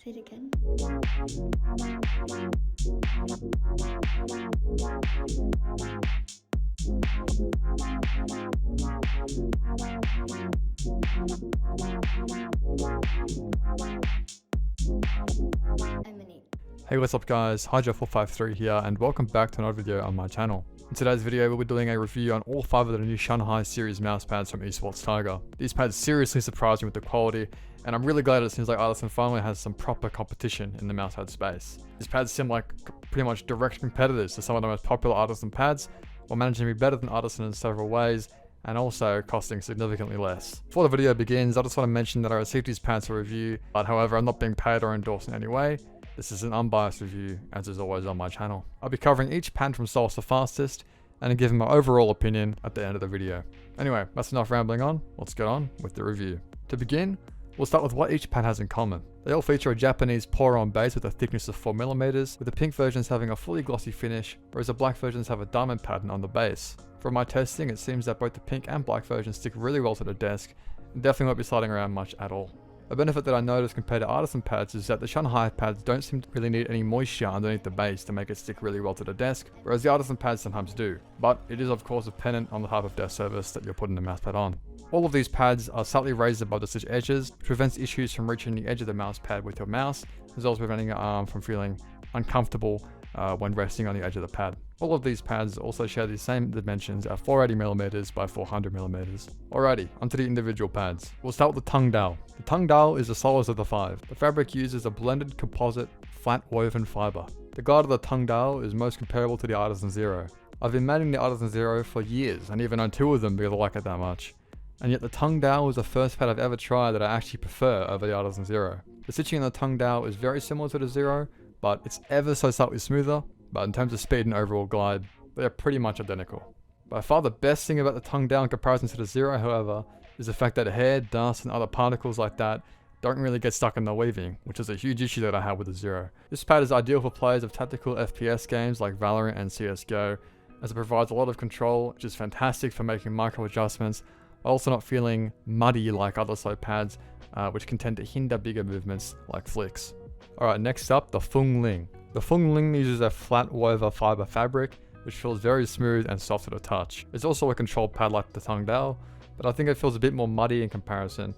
Say it again. Hey, what's up guys, Hydra453 here and welcome back to another video on my channel. In today's video we'll be doing a review on all 5 of the new Shanghai series mouse pads from Esports Tiger. These pads seriously surprised me with the quality, and I'm really glad it seems like Artisan finally has some proper competition in the mousepad space. These pads seem like pretty much direct competitors to some of the most popular Artisan pads, while managing to be better than Artisan in several ways, and also costing significantly less. Before the video begins, I just want to mention that I received these pads for review, but however I'm not being paid or endorsed in any way. This is an unbiased review, as is always on my channel. I'll be covering each pad from slowest to fastest, and giving my overall opinion at the end of the video. Anyway, that's enough rambling on, let's get on with the review. To begin, we'll start with what each pad has in common. They all feature a Japanese pour-on base with a thickness of 4mm, with the pink versions having a fully glossy finish, whereas the black versions have a diamond pattern on the base. From my testing, it seems that both the pink and black versions stick really well to the desk, and definitely won't be sliding around much at all. A benefit that I noticed compared to Artisan pads is that the Shanghai pads don't seem to really need any moisture underneath the base to make it stick really well to the desk, whereas the Artisan pads sometimes do. But it is of course dependent on the type of desk surface that you're putting the mousepad on. All of these pads are slightly raised above the stitch edges, which prevents issues from reaching the edge of the mousepad with your mouse, as well as preventing your arm from feeling uncomfortable when resting on the edge of the pad. All of these pads also share the same dimensions at 480mm by 400mm. Alrighty, onto the individual pads. We'll start with the Tongdao. The Tongdao is the slowest of the 5. The fabric uses a blended composite flat woven fiber. The glide of the Tongdao is most comparable to the Artisan Zero. I've been manning the Artisan Zero for years and even own 2 of them because I like it that much. And yet the Tongdao was the first pad I've ever tried that I actually prefer over the Artisan Zero. The stitching in the Tongdao is very similar to the Zero, but it's ever so slightly smoother, but in terms of speed and overall glide, they are pretty much identical. By far the best thing about the Tongdao in comparison to the Zero, however, is the fact that hair, dust, and other particles like that don't really get stuck in the weaving, which is a huge issue that I have with the Zero. This pad is ideal for players of tactical FPS games like Valorant and CSGO, as it provides a lot of control, which is fantastic for making micro adjustments, while also not feeling muddy like other slow pads, which can tend to hinder bigger movements like flicks. Alright, next up, the Fengling. The Fengling uses a flat woven fiber fabric, which feels very smooth and soft to the touch. It's also a control pad like the Tongdao, but I think it feels a bit more muddy in comparison,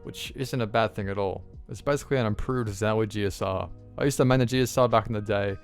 which isn't a bad thing at all. It's basically an improved Zowie GSR. I used to main the GSR back in the day,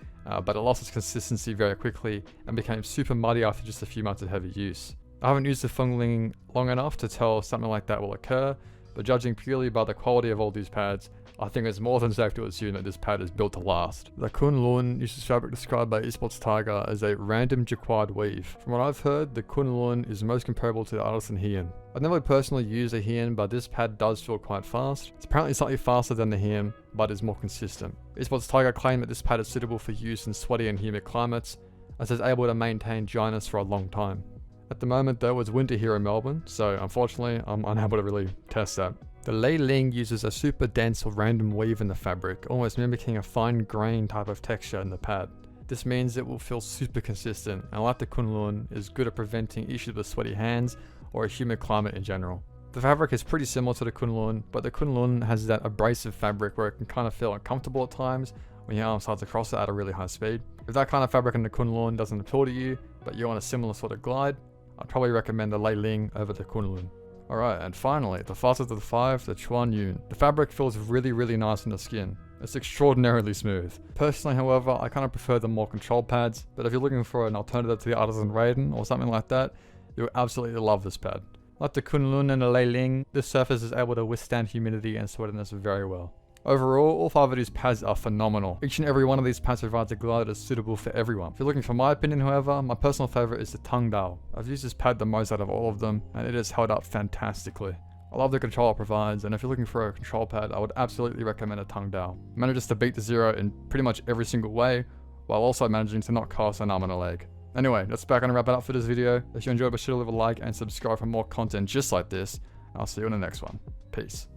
but it lost its consistency very quickly and became super muddy after just a few months of heavy use. I haven't used the Fengling long enough to tell something like that will occur, but judging purely by the quality of all these pads, I think it's more than safe to assume that this pad is built to last. The Kunlun uses fabric described by Esports Tiger as a random jacquard weave. From what I've heard, the Kunlun is most comparable to the Artisan Heian. I've never personally used a Heian, but this pad does feel quite fast. It's apparently slightly faster than the Heian, but is more consistent. Esports Tiger claim that this pad is suitable for use in sweaty and humid climates, as it's able to maintain dryness for a long time. At the moment though, it's winter here in Melbourne, so unfortunately I'm unable to really test that. The Lei Ling uses a super dense or random weave in the fabric, almost mimicking a fine grain type of texture in the pad. This means it will feel super consistent, and like the Kunlun, is good at preventing issues with sweaty hands or a humid climate in general. The fabric is pretty similar to the Kunlun, but the Kunlun has that abrasive fabric where it can kind of feel uncomfortable at times when your arm slides across it at a really high speed. If that kind of fabric in the Kunlun doesn't appeal to you, but you're on a similar sort of glide, I'd probably recommend the Lei Ling over the Kunlun. Alright, and finally, the fastest of the 5, the Chuanyun. The fabric feels really nice in the skin. It's extraordinarily smooth. Personally, however, I kind of prefer the more controlled pads, but if you're looking for an alternative to the Artisan Raiden or something like that, you'll absolutely love this pad. Like the Kunlun and the Lei Ling, this surface is able to withstand humidity and sweatiness very well. Overall, all 5 of these pads are phenomenal. Each and every one of these pads provides a glide that is suitable for everyone. If you're looking for my opinion, however, my personal favorite is the Tongdao. I've used this pad the most out of all of them, and it has held up fantastically. I love the control it provides, and if you're looking for a control pad, I would absolutely recommend a Tongdao. It manages to beat the Zero in pretty much every single way, while also managing to not cost an arm and a leg. Anyway, that's about gonna wrap it up for this video. If you enjoyed, be sure to leave a like and subscribe for more content just like this. I'll see you in the next one. Peace.